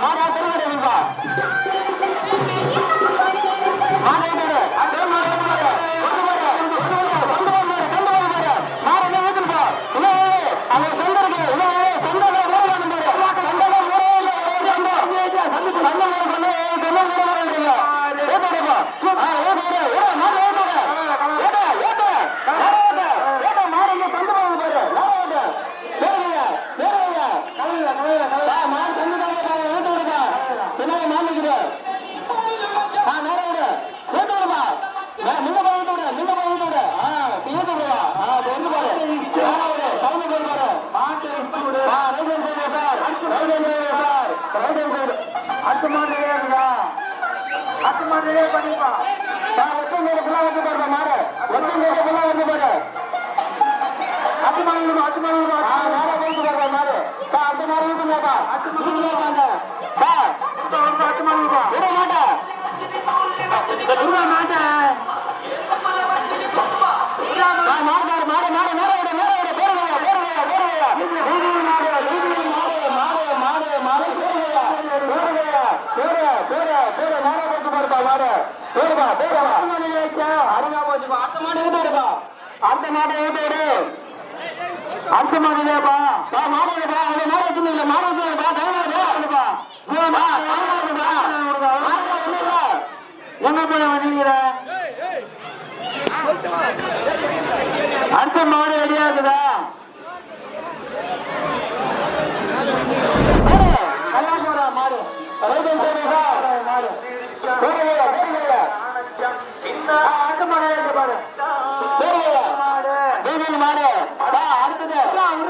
மாடா திருவிடா அடுத்த மாதிரியே பண்ணிப்பா ஒற்றை நேரத்துல வந்து பாருங்க மாறு ஒற்றை நேரத்துல வந்து பாரு அத்து மாதிரி போயிட்டு பாருங்க மாறு அடுத்த மாதிரி இருக்குங்கப்பா அத்து மாதிரி விட மாட்டேன் அந்த மாட்டை ஏற்று அடுத்த மாடுப்பா மாடுப்பா அந்த மாடு வச்சுருந்தீங்களா மாடு வச்சுருப்பா எங்க போய் வந்தீங்க அடுத்த மாடு ரெடியா இருக்குதா மாடு அடுத்த மாடு பாரு மாடு அடுத்தது மாடு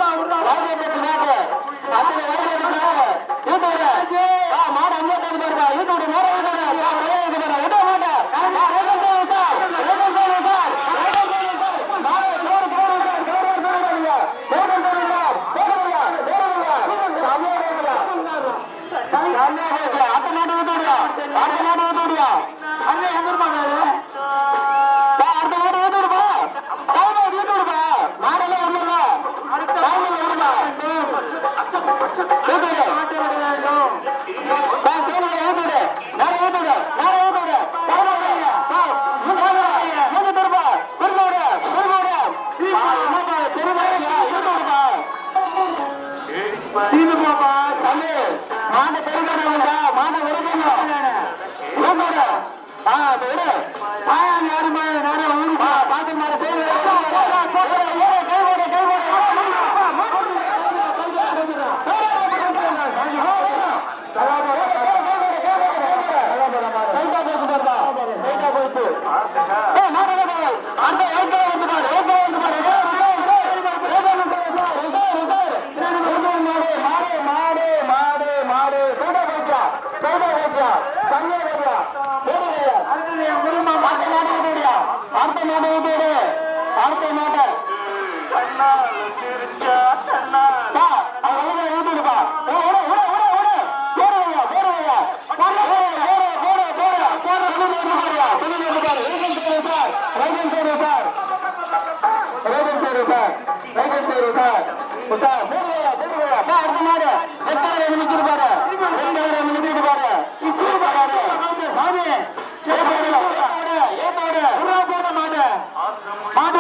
அங்கே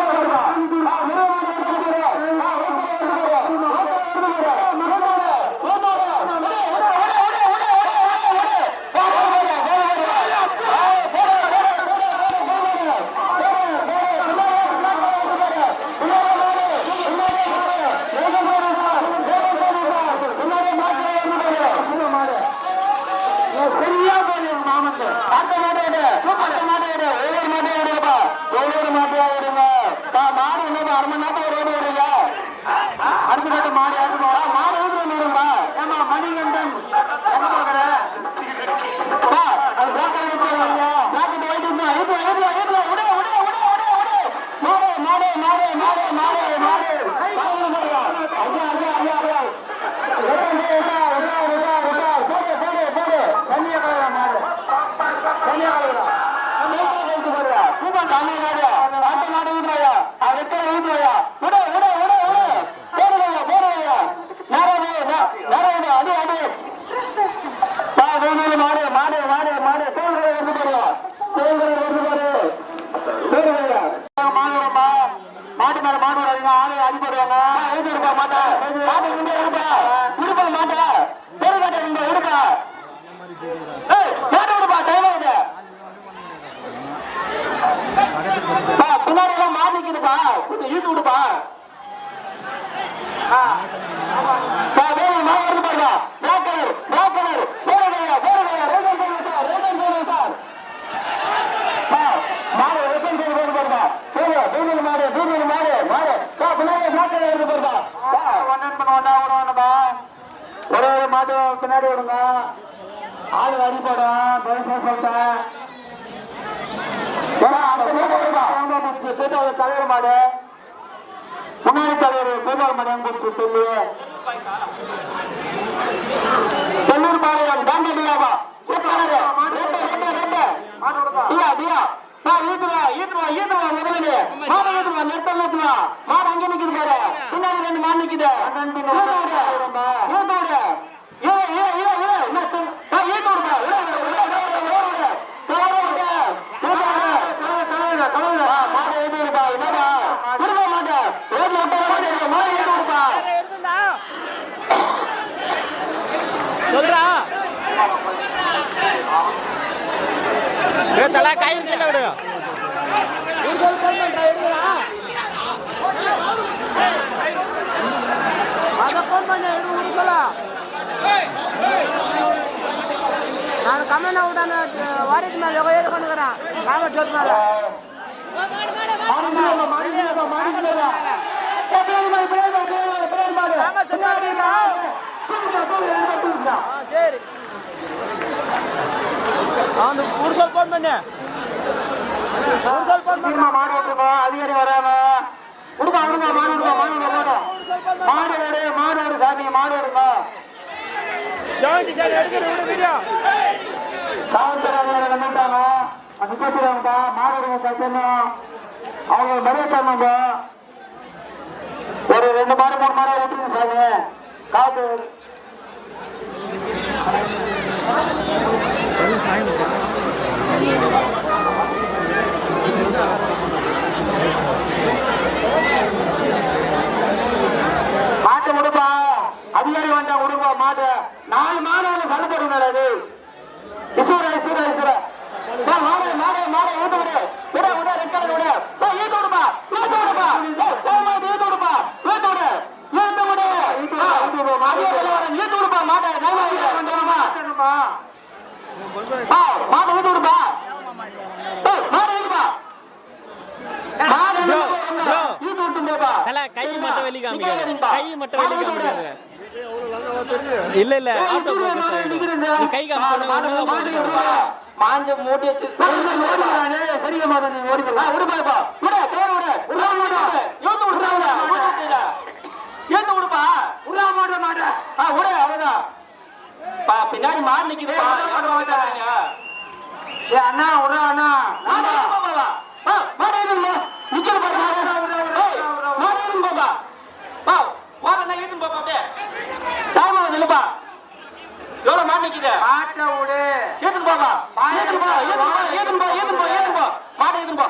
பாருப்பா யூடியூப் மாடு போடுவாங்க இருப்பா மாட்டா மாட்டை இருப்பா இருப்பா மாட்டா பெருகாட்ட இருப்பா மாட்ட விடுப்பா டைம் ஆகுது பின்னாடி எல்லாம் மாட்டிக்குதுப்பா கொஞ்சம் இழுத்து விடுப்பா வருது பாருங்க பிளாக் கலர் போறதையா மாடு ரேஷன் செய்து போட்டு பாருங்க தூணில் மாடு பின்னாடி பிளாக் கலர் வருது பாருங்க ஒரே ஒரு மாடு பின்னாடி விடுங்க ஆளு அடிப்படும் சொல்லிட்டேன் தலைவர் மாடு முன்னாடி தலைவர் பெருமாள் மணியம் கொடுத்து சொல்லி செல்லூர் பாளையம் தாண்டியாவா மாடு அங்கே நிக்குது பாரு பின்னாடி 2 மாடு நிக்குது தலா காய் விடு நான் கம்மனா விடான வாரிக்கு மேல ஏறு பண்ணுறேன் காமர் சொல்ல மேல சரி அந்த ஊர்கள் போன் பண்ணு மாடு விட்டுருக்கோ அதிகாரி வராம விடுப்பா மாடு சாமி மாடு இருக்கா வந்துட்டாங்க மாடு அவங்க மறையட்டாங்க ஒரு 2 மாடு 3 மாடு விட்டுருங்க சாமி காசு மாட்டு விடுப்பா அதிகாரி வந்தா விடுப்பா மாட்டு 4 மாடு சண்டை போடுங்க மாடு ஊத்து விடு ரெண்டு விடு ஈத்து விடுப்பா ஈத்து விடுப்பா மாட்டை மாடு ஊத்து விடுப்பா மாடு ஈடுப்பா ஈத்து விட்டு போப்பா கை மட்டும் வெளி காமிக்காத இல்ல ஆட்டோ போக்கஸ் ஆயிடும் நீ கை காமிச்சோனே மாஞ்ச மூட்டிட்டு சரிங்க மாத நீ ஓடிடா விடுப்பா ஏத்து விடுப்பா மாட்ட அவ்வளவுதான் பின்னாடி மாடு நிக்குது அண்ணா விடுறா அண்ணா மாடு நிக்கிற இல்லப்பா எவ்வளவு மாடு நிக்குது மாட்ட விடு ஏத்துன்னு போப்பா மாடு ஏத்துன்னு போ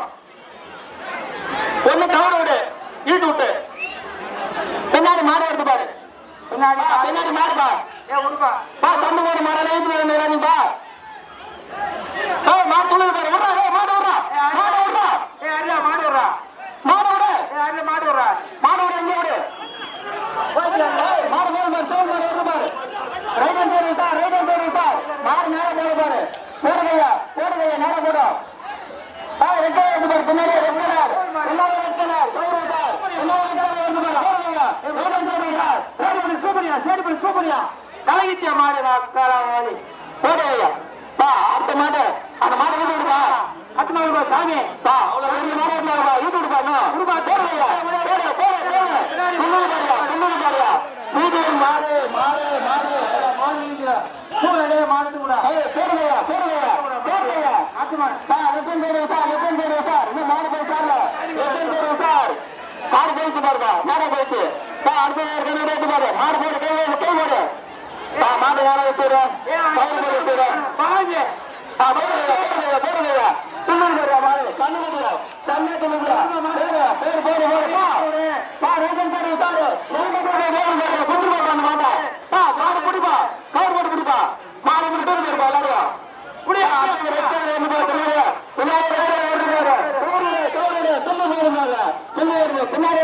ஒண்ணு கவலை விடு ஈட்டு விட்டு பின்னாடி மாடு வருது பாரு பின்னாடி மாடுப்பா தம்பு மாடு மாடல ஈட்டு வராதீங்கப்பா மாடு துணி பாரு மாடு விடுறா எங்க விடு போடுகையா நேர போடும் பின்னாடி சூப்பரியா கலகித்தியா மாடு போடுகையா அடுத்த மாடு அந்த மாடு வீட்டு விடுப்பா அத்து மாடு சாமி அவ்வளவு மாடு வீட்டு விடுப்பா போடுகையா மாடு போயிட்டு பாருங்க மாடு போயிட்டு அடுத்த பாரு மாடு போடு கை போடு மாடு யாரை வச்சுடுறேன் போடுங்க போடுங்க மாடு கண்ணு தண்ணி சொல்லுங்க பேர் போடு பா ரேகன் சார் விட்டாரு கொண்டு போப்பா அந்த மாட்டை பா மாடு பிடிப்பா கவர் போட்டு பிடிப்பா மாடு பிடிட்டு போயிருப்பா எல்லாரும் பின்னாடி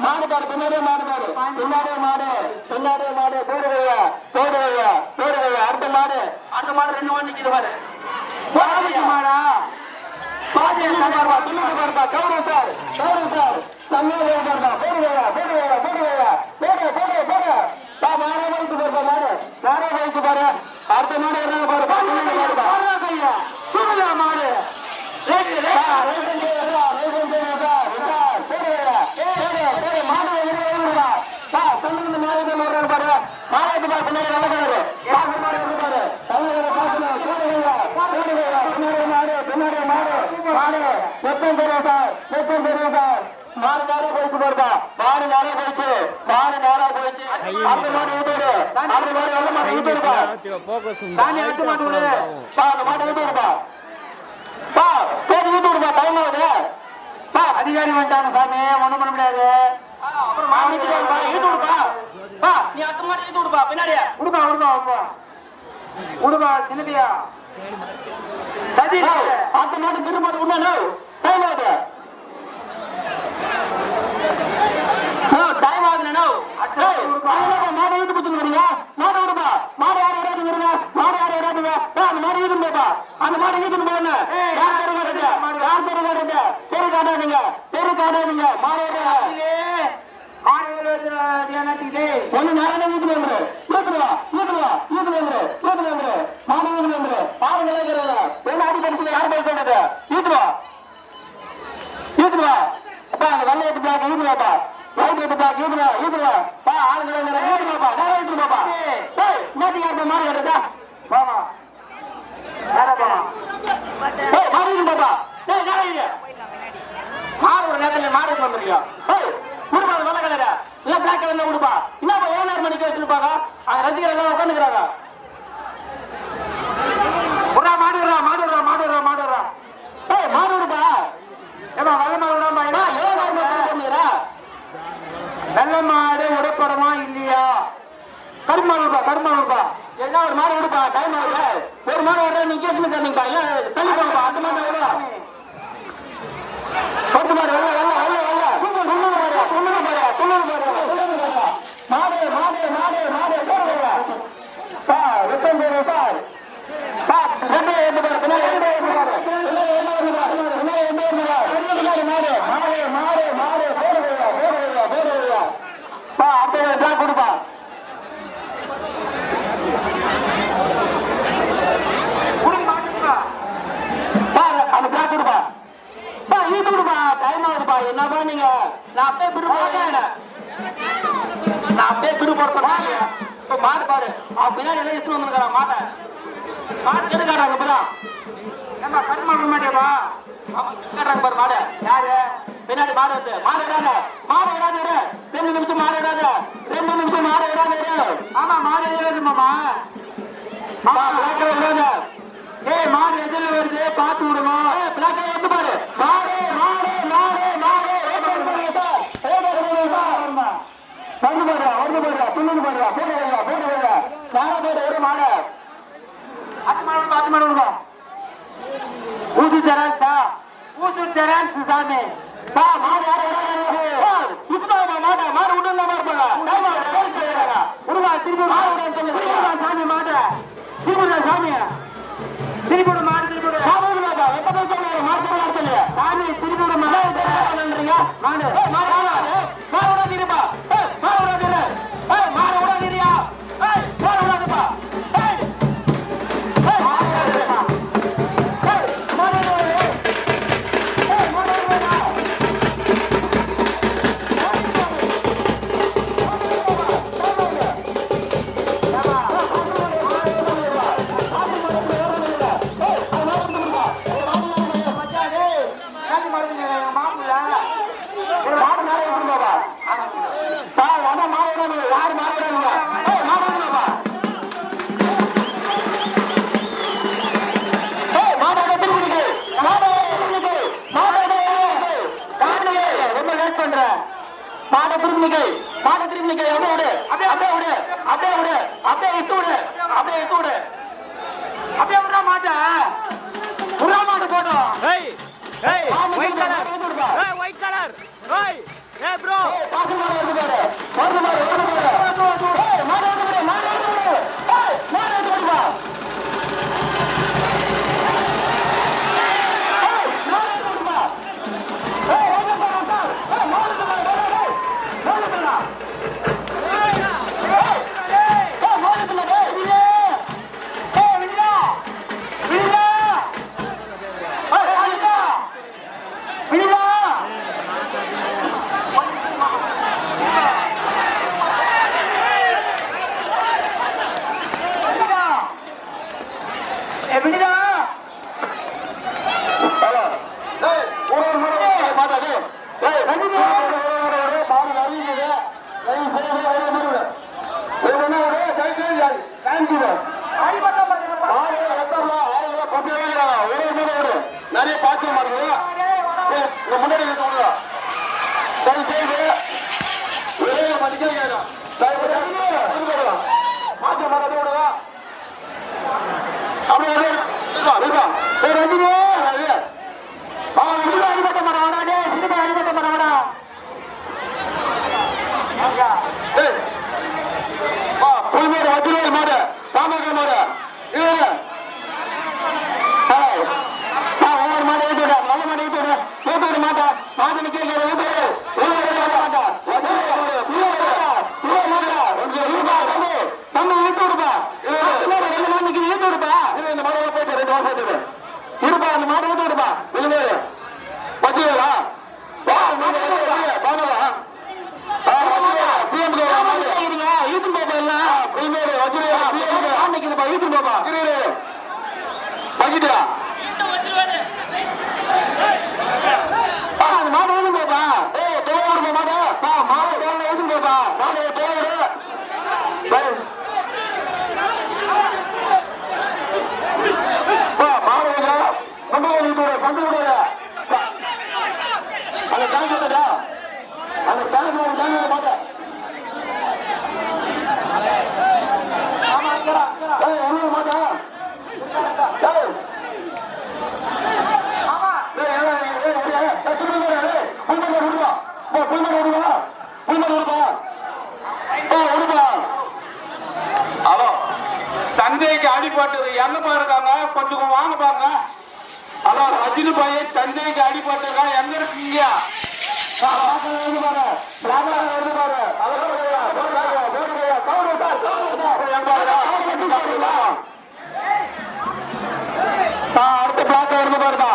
மாடு பாரு பின்னாடியே மாடு பாரு பின்னாடியே மாடு போடுவையா அடுத்த மாடு ரெண்டு மாடு நிக்கிது பாரு மாடா பாதி பாருப்பா கௌரவ் சார் சமையல் பாருப்பா போடுவையா மாடே வயசு பாருப்பா மாடே வயசு பாரு அடுத்த மாடு என்ன பாருப்பா சூழலா மாடு போக்கஸ் அதிகாரி வந்துட்டாங்க சாமி ஒண்ணும் பண்ண முடியாது நீ அடுத்த மாடு ஈட்டு விடுப்பா பின்னாடியா விடுப்பா சின்னதியா சதி அடுத்த மாடு திரும்ப உடனே டைம் ஆகுது டைம் ஆகுதுண்ணா மாடு ஈட்டு கொடுத்துருங்க மாடு விடுப்பா மாடு யார் வராதுங்க அந்த மாடு ஈட்டு போப்பா அந்த மாடு ஈட்டு போன தெரு காட்டாதீங்க மாடு ஒண்ணு நேரம் வீட்டு வந்துரு பாருங்க என்ன அடிப்படை யார் பேர் சொல்றது ஈட்டுவா அப்பா அந்த வெள்ளையத்து பிளாக் ஈட்டுவாப்பா லைட் பிளாக் ஈட்டுவா பா ஆளுங்க ஈட்டுவாப்பா நேரம் ஈட்டுவாப்பா நேற்று யாருப்பா மாடு கட்டுறதா பாமா மாடு ஈட்டுப்பாப்பா மாடு ஒரு நேரத்தில் மாடு வந்துருக்கியா கொடுப்பா வெள்ள கலர இல்ல பிளாக் கலர்ல கொடுப்பா என்ன ஓனர் மணிக்கு வச்சிருப்பாங்க ரசிகர் எல்லாம் உட்காந்துக்கிறாங்க மாடு விடுப்பா ஏமா வெள்ள மாடு விடாம வெள்ள மாடு உடப்படமா இல்லையா கருமாடு விடுப்பா என்ன ஒரு மாடு விடுப்பா டைம் ஆகுது ஒரு மாடு விடுற நீங்க கேட்டு தரீங்கப்பா இல்ல தள்ளி போங்கப்பா அந்த மாடு விடுவா பத்து மாடு வெள்ள கொடுப்பா அந்த பிளாக் கொடுப்பா ஈட்டு கொடுப்பா டைம் ஆகுதுப்பா என்னப்பா நீங்க நான் அப்படியே பிடு போறேன் மாடு பாரு அவன் பின்னாடி எல்லாம் இஷ்டம் வந்துருக்கான் மாட்டை மாடு கெடுக்காட்டாங்க இப்பதான் ஏமா கருமாடு மாட்டியப்பா காட்டுறாங்க பாரு மாடு யாரு பின்னாடி மாடு வந்து மாடு விடாது 2 நிமிஷம் மாடு விடாது ஆமா மாடு விடாது மாமா விடாது மாடு எதிர வருது பார்த்து விடணும் பிளாக் வந்து பாரு ஊசி தரான் சாமி மாடு விட்டு திருப்பி மாடு சாமி மாட்டை சாமி திருப்பி மாடு திருப்பி சாமி திருப்பி மாடு பண்ற மாட திரும்பிக்கை அப்படியே விடு அப்படியே இட்டு விடு அப்படியே விடுறா மாட்டா புறா மாட்டு போட்டோம் ஏய் ஏய் ஒயிட் கலர் ஏய் ஒயிட் கலர் ஏய் ஏய் ப்ரோ பாசு மாடு வந்து பாரு ஏய் மாடு வந்து ஏய் மாடு வந்து வா நிறைய பாய்ச்சல் மாறுது முன்னாடி பாய்ச்சல் மாறது விடுவா அப்படியே அடிபட்ட மாடா சினிமா அடிபட்ட மாடா புல்மேடு வஜ்ரவேல் மாடு பாமக மாடு ஒவ்வொரு மாடு ஏற்று விட நல்ல மாடு ஏற்று விட மாட்டா மாட்டு கேட்க தம்பி ஈட்டு விடுப்பா ரெண்டு மாடு ஈட்டு விடுப்பா இந்த மாடு போயிட்டு 2 வருஷம் இருப்பா அந்த மாடு ஈட்டு விடுப்பா புல்மேடு வஜ்ரவேலா பாமகா தஞ்சைக்கு அடிபட்டது என்ன பாருக்காங்க கொஞ்சம் வாங்க பாருங்க அதான் ரஜினி பையன் தஞ்சைக்கு அடிபட்டிருக்கா எங்க இருக்கீங்க அடுத்த பிளாக் வருது பாருங்க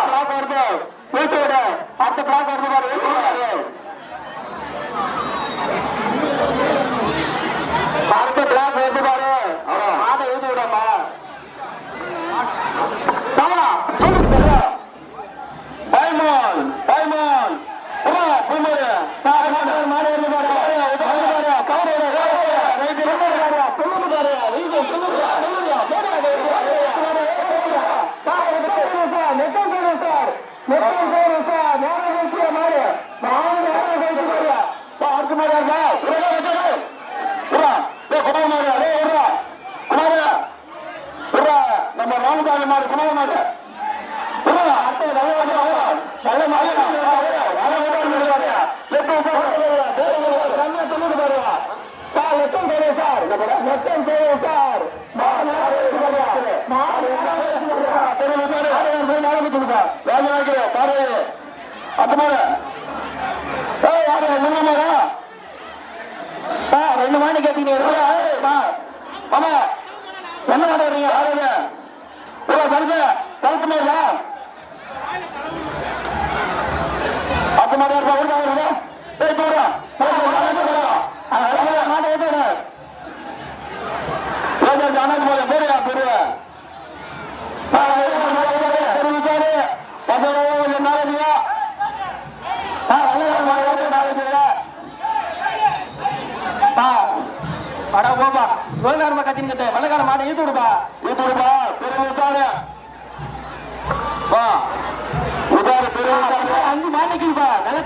பிளாக் வருது வீட்டோட அடுத்த பிளாக் வருது பாரு அடுத்த பிளாக் வருது பாரு மாட எழுதி விடாமா நம்ம ராமதாரி மாடு குமார மாடு ரெண்டு மாடு கேட்டீங்க என்ன மாடு வரீங்க கருத்து மாடா பத்து மாடு வெள்ளக்கார மாட்டை ஈட்டு விடுப்பா பெரிய 5 மாட்டுக்குப்பா நல்லா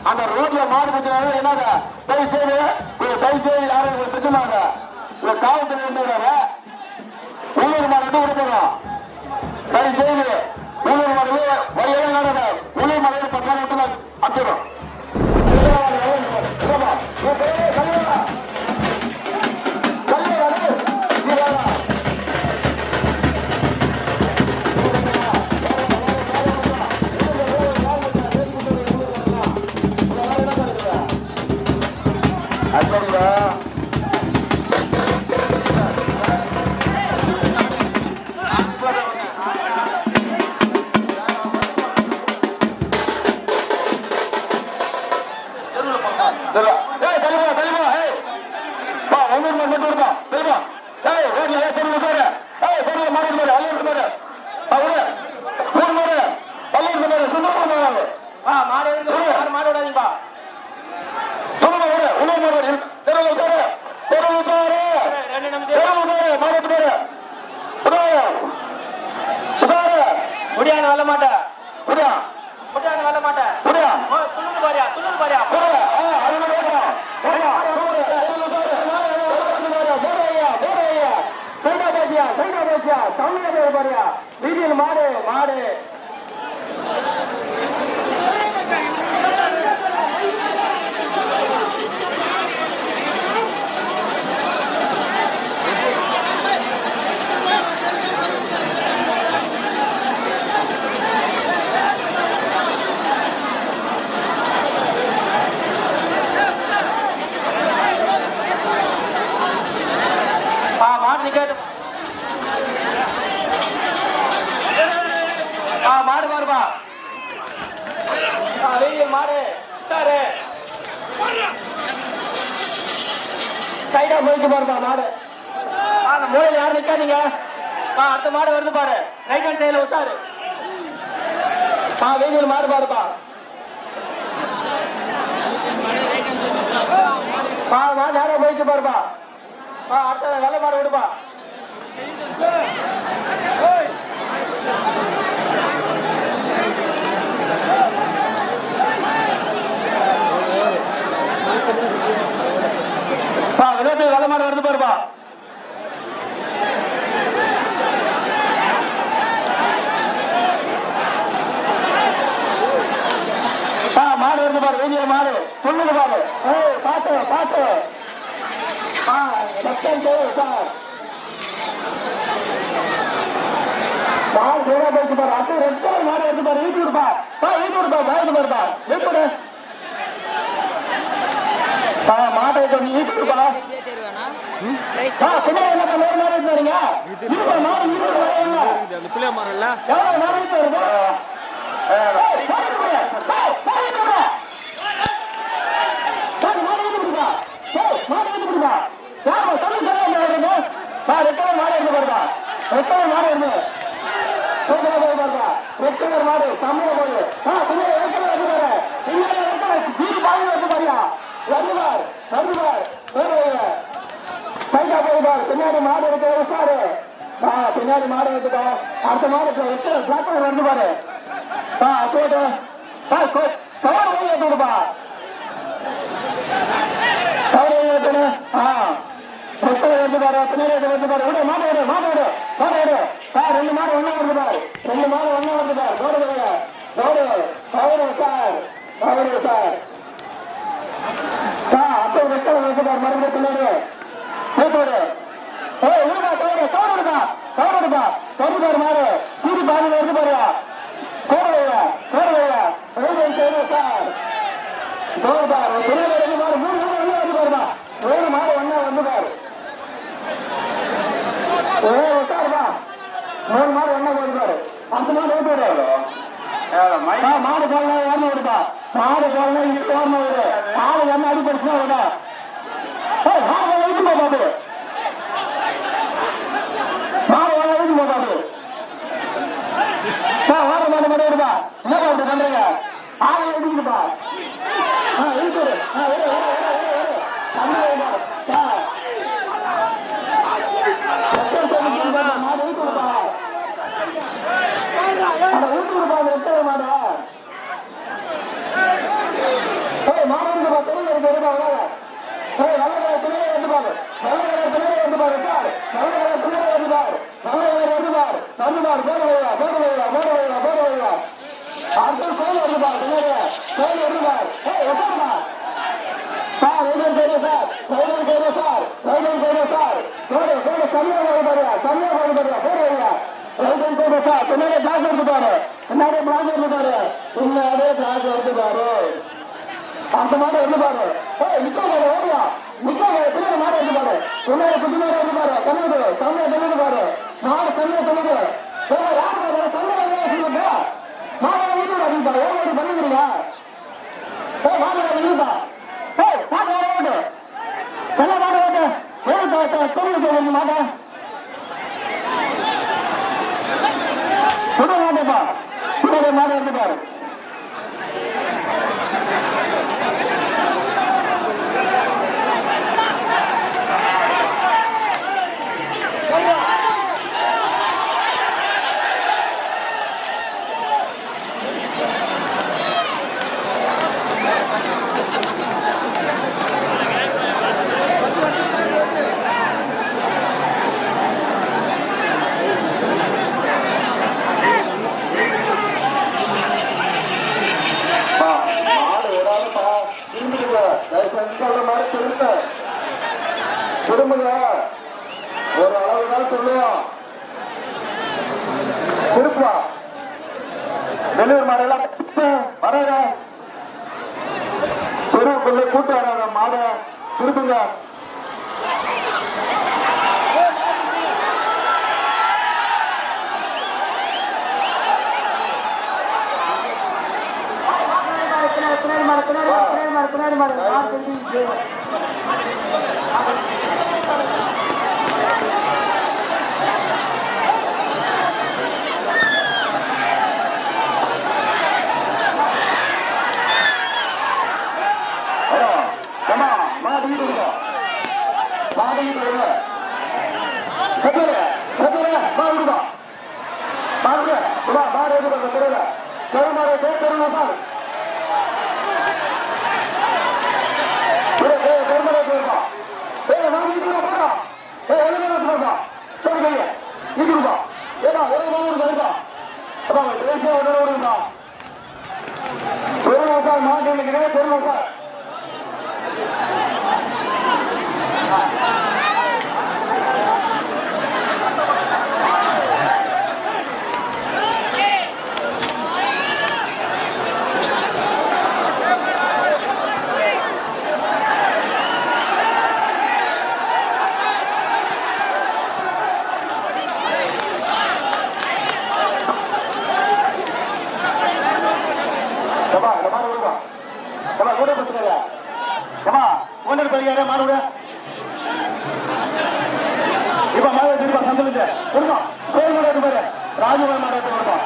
அந்த ரோட்ல மாடு பிடிச்சாங்க என்னங்க தயவு செய்து யாரும் பிரச்சனை காவல்துறை என்ன உள்ளூர் மாடு விட போறோம் தயவு செய்து உள்ளூர் மாடு உள்ளூர் மாடு 10 நாள் விட்டு அனுப்பிடுறோம். முடியாது வல்ல மாட்டேன் முடியாது வல்ல மாட்டேன் துள்ளு பாரியா வீதியில் மாடு மாடு மாறுபா வெயில் மாடு சைடா போயிட்டு பாருப்பா மாடு அந்த மூலையில் யாரும் நிக்காதீங்க அடுத்த மாடு வருது பாரு ரைட் ஹேண்ட் சைடுல விட்டாரு வெயில் மாடு பாருப்பா மாடு யாரும் போயிட்டு பாருப்பா அடுத்த வெள்ள மாடு விடுப்பா வினோத்து வெள்ள மாடு வருது பாருப்பா மாடு வருது பாரு வெயில் மாடு சொல்லுது பாரு பாத்து சார் சேரா போயிட்டு பாரு அது ரெட் கலர் மாடு வருது பாரு ஈட்டு விடுப்பா பயந்து பாருப்பா வீட்டு மாட்டை ஈட்டு விடுப்பா மாடு சமையல் போது பின்னாடி மாடு இருக்கு உஷாரு பின்னாடி மாடு இருக்குதா அடுத்த மாடு பிளாக் வந்து பாரு கவர் ஏற்றுடுப்பா கவர் ஏற்றணும் வந்து பாரு பின்னாடி வந்து பாரு விடு மாடு விடு ரெண்டு மாடு ஒண்ணா வருது பாரு ரோடு சார் அப்போ வெட்டல் வந்து பாரு மறுபடியும் பின்னாடி மாறு சீடி பாதி வருது பாரு மூணு மாடு ஒன்னா வந்து பாரு மூணு மாடு ஒன்னா போது பாரு அந்த மாடு மாடு போடலாம் ஏறணும் விடுப்பா மாடு போடலாம் இங்க ஓரணும் விடு மாடு என்ன அடிப்படுச்சுனா விட மாடு எழுதி போகாது மாடு எழுதி போகாது ஓர மாடு மாடு விடுப்பா என்ன பாட்டு பண்றீங்க ஆளை எழுதிக்குப்பா எழுதிரு மாடு எழுதி கொடுப்பா ஊட்டு கொடுப்பா எத்தனை மாடு மாடு இருக்குப்பா தெரியல இருக்கு வந்து பாரு வந்து பாரு வந்து பாரு அடுத்த கோயில் வந்து பாரு கோயில் வந்து பாரு பின்னாடியே பிளாக் எடுத்து பாரு அந்த மாதிரி வந்து பாரு நிக்க ஓடியா நிக்க பின்னாடி புதுமாரி வந்து பாரு சொல்லுது சந்தை சொல்லுது பாரு மாடு சந்தை சொல்லுது யாரு சொல்லுங்க மாடு வீட்டு அடிப்பா ஓடி பண்ணுறீங்க மாடு இருப்பா பாட்டு ஓட்டு என்ன மாடு ஓட்டு சொல்லுங்க மாட்டை சுட மாட்டேப்பா சுட மாடு வந்து பாரு திரும்புங்க ஒரு அளவுதான் சொல்லுவோம் திருப்பா வெளியூர் மாடெல்லாம் வராத தெருவுக்குள்ள கூட்டு வராத மாட திருப்புங்க பின்னாடி மாடு ராஜுபாய் மாடத்தை வருமா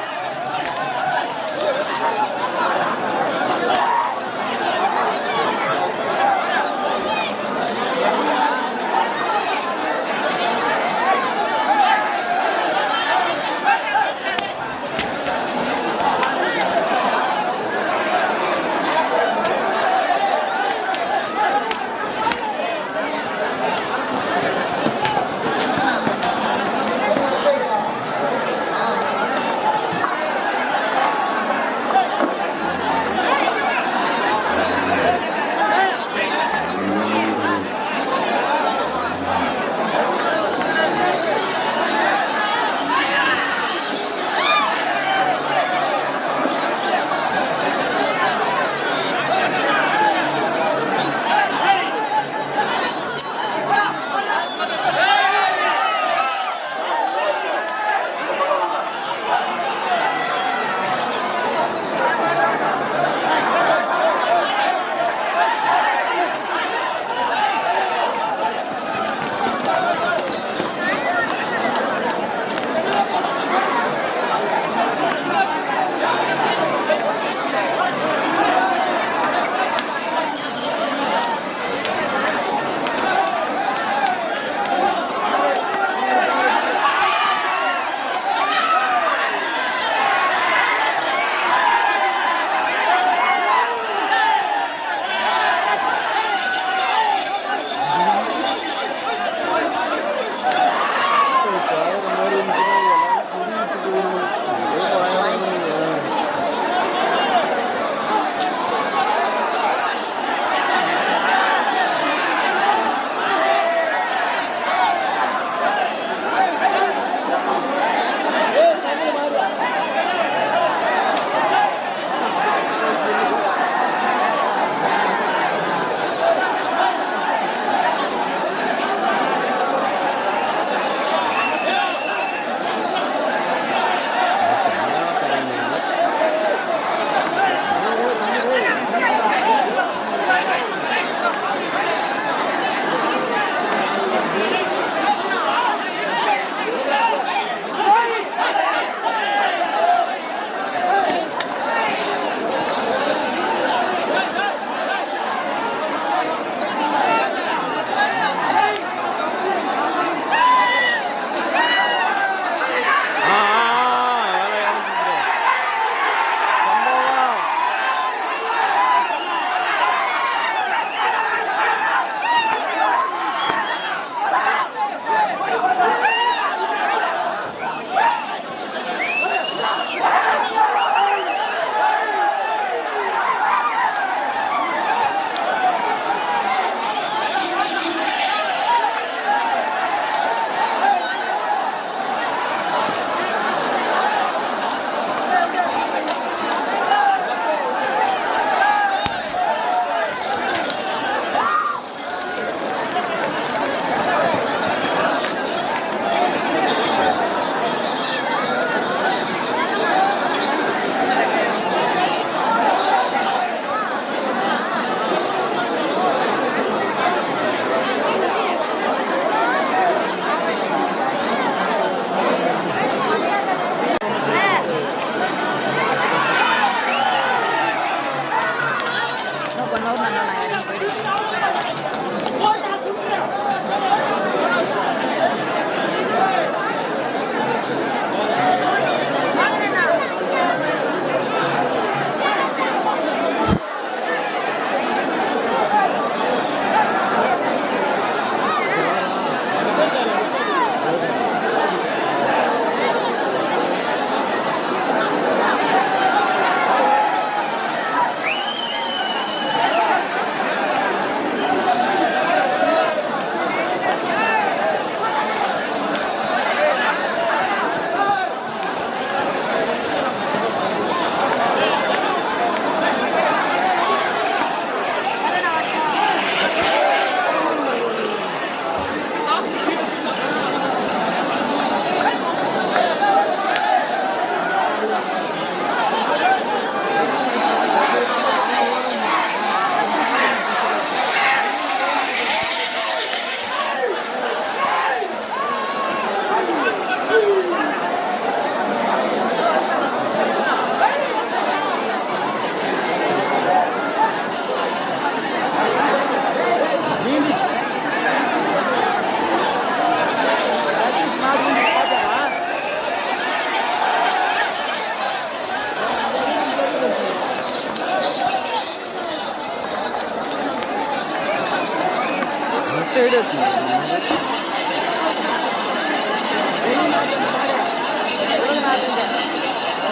வீடியோ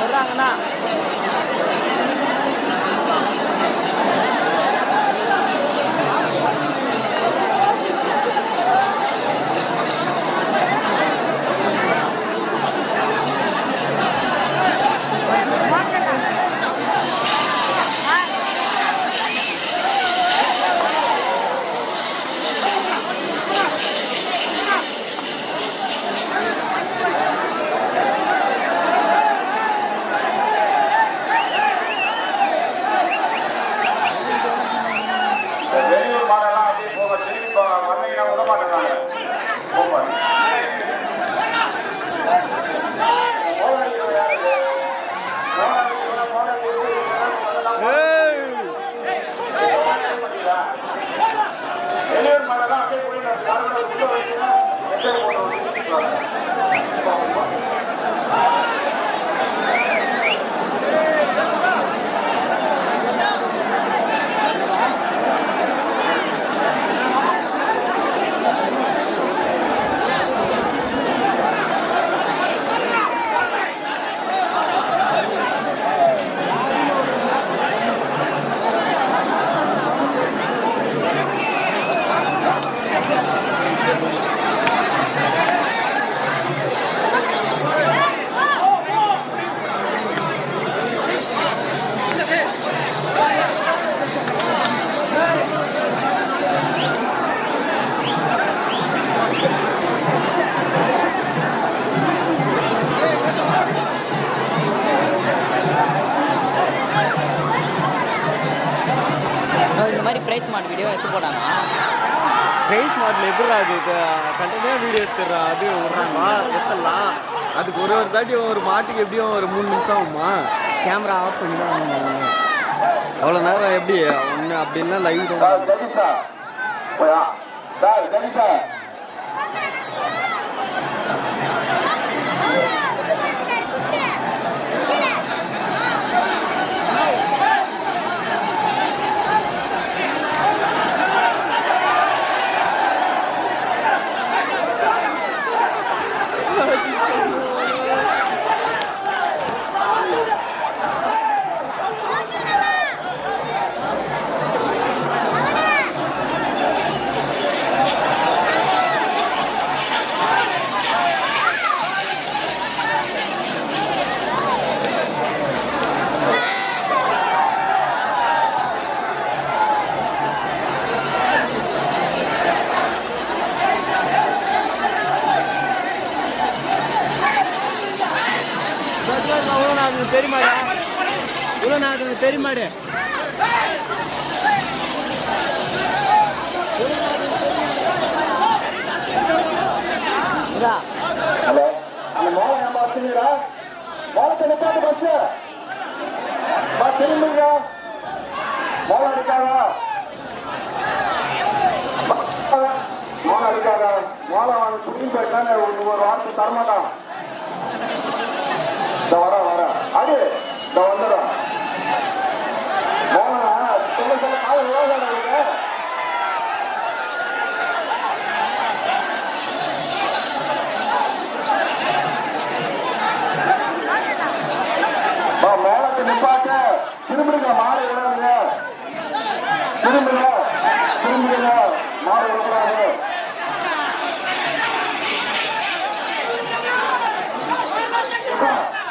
வர்றாங்கண்ணா வெளியூர் மாடெல்லாம் அப்படியே போக திரும்பி வந்தீங்கன்னா விட மாட்டேங்கிறாங்க போவாங்க. வெளியூர் மாடெல்லாம் அப்படியே போய் உள்ள வச்சுன்னா இந்த மாதிரி பிரைஸ் மார்ட் வீடியோ எடுத்து போடாமா? பிரைஸ் மார்ட்டில் எப்படி அது கண்டினியூவாக வீடியோ எடுத்துடுறா அது விட்றாங்க எடுத்துடலாம். அதுக்கு ஒரு தாட்டி ஒரு மாட்டுக்கு எப்படியும் ஒரு 3 நிமிஷம் ஆகுமா? கேமரா ஆஃப் பண்ணி தான் அவ்வளோ நேரம் எப்படி ஒன்று அப்படின்னா லைவ் கணேஷா சார் கணேஷா தெரியுமாடா இவ்வளோ நான் தெரியுமாடு ஹலோ அந்த மோளை நம்ம வச்சுங்களா மோளத்தை நிப்பாட்டு பஸ் திரும்புங்க மோளை அடிக்காதா மோளை அடிக்காதா மோளை அவன் திரும்பி போயிட்டாங்க ஒரு வார்த்தை தரமாட்டான். வர அடி இந்த வந்துடும் மோளை சொல்ல சொல்ல கால விவாதம் மேலத்தை நிப்பாட்ட திரும்பிடுங்க மாடு விடாதுங்க திரும்பிடுங்க மாடு விடக்கூடாது.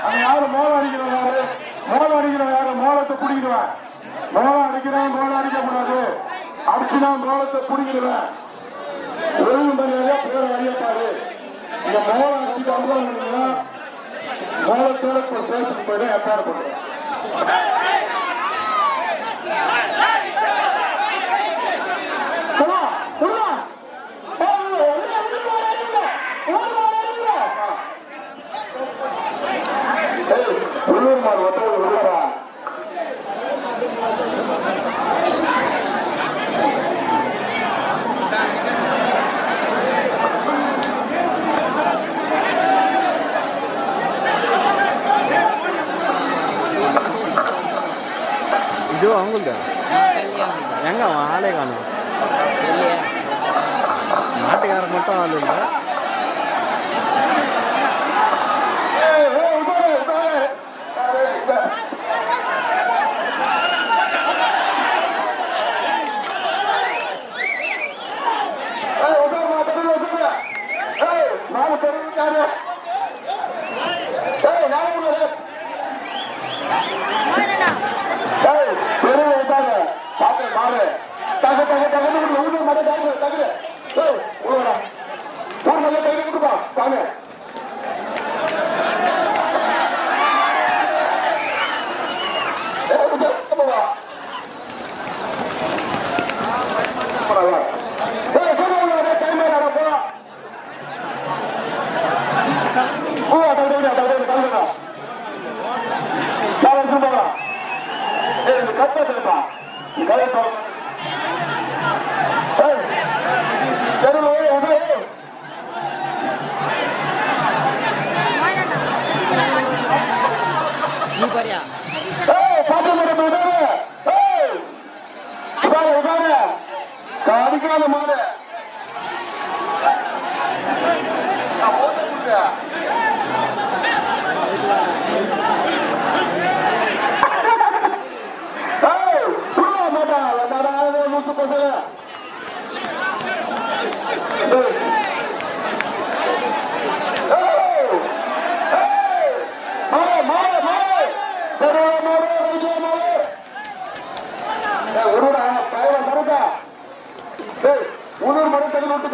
அது யாரு மோளம் அடிக்கிறோம் யாரு மோளத்தை பிடிக்கிடுவேன். மோளம் அடிக்கிறேன் மோளம் அடிக்கக்கூடாது. அடிச்சுனா மோளத்தை பிடிக்கிடுவேன். ஒழுங்கு மரியாதையா பேர அறியப்பாரு. இந்த மோளம் அடிச்சுட்டு அனுபவம் மோளத்தோட பேசிட்டு போயிடும் ஏற்பாடு பண்ணுறேன். உள்ளூர் மாடு ஒற்றை உள்ளூரா இது அவங்கள்தான் எங்க அவன் ஆளே காணும் இல்லையா? மாட்டுக்காரன் மட்டும் ஆள் இல்லை. நீ பாரியா அடிக்காத மாடு உணவு மணி தகுதி விட்டு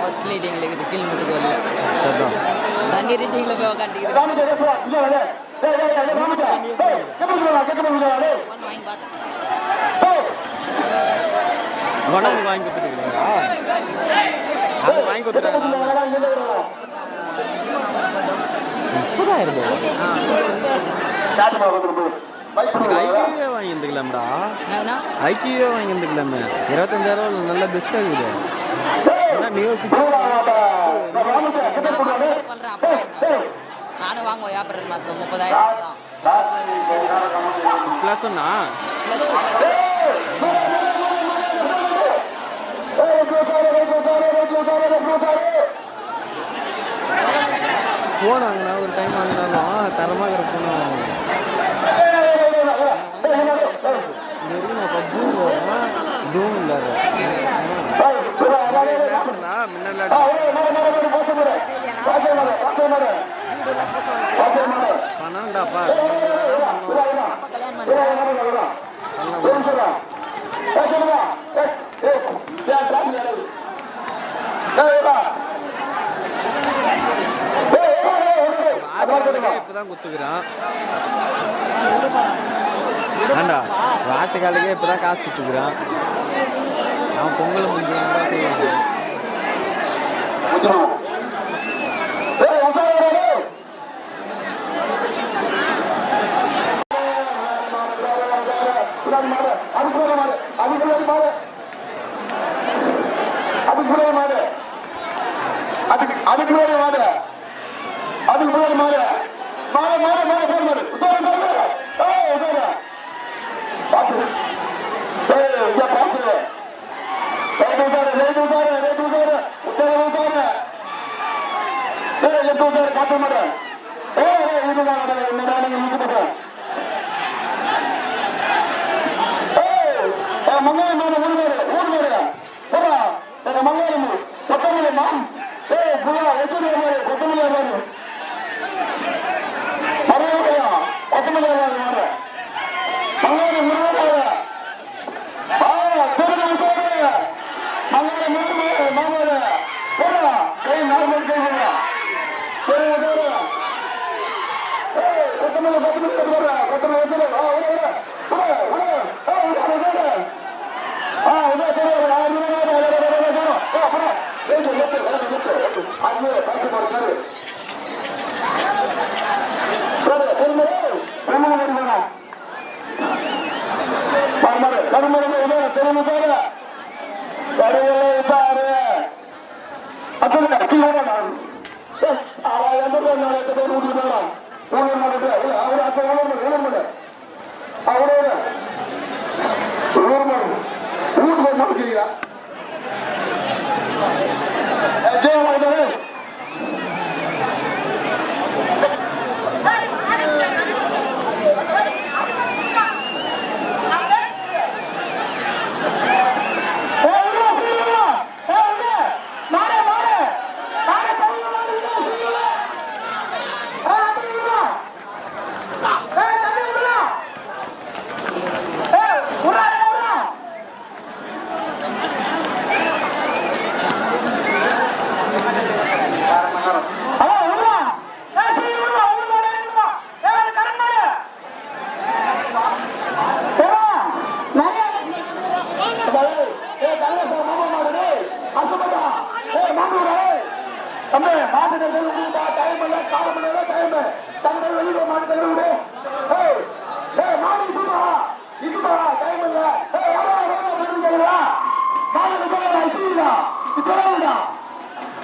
ஃபர்ஸ்ட் லைட்டிங்கில் இது கீழ் மட்டும் வரல தண்ணி ரீட்டிங்கில் போய் உக்காண்டிக்குது வாங்கி பார்த்தேன் வாங்கி கொடுத்துருக்கீங்களா? அது வாங்கி கொடுத்துருக்காங்க. 30,000 ஐக்கியே வாங்கியிருந்துக்கலாம்டா. ஐக்கியே வாங்கியிருந்துக்கலாமே. 25,000 நல்ல பெஸ்ட்டாக இருக்குது. நானும் வாங்குவேன் ஏப்ரல் மாதம் 30,000 தான் ப்ளஸ் ஒன்னா ஃபோன் வாங்கினா ஒரு டைம் வாங்கினாலும் தரமாக இருக்கிற ஃபோன் வாங்கணும். இது வரைக்கும் நான் பப்ஜியும் போடுறேன் இதுவும் இல்லாத பணம்டாப்பா இப்பதான் குத்துக்கிறான். ஆண்டா வாசகாலுக்கே இப்பதான் காசு குத்துக்கிறான். நான் பொங்கல் முடிஞ்சுதான் செய்வேன்.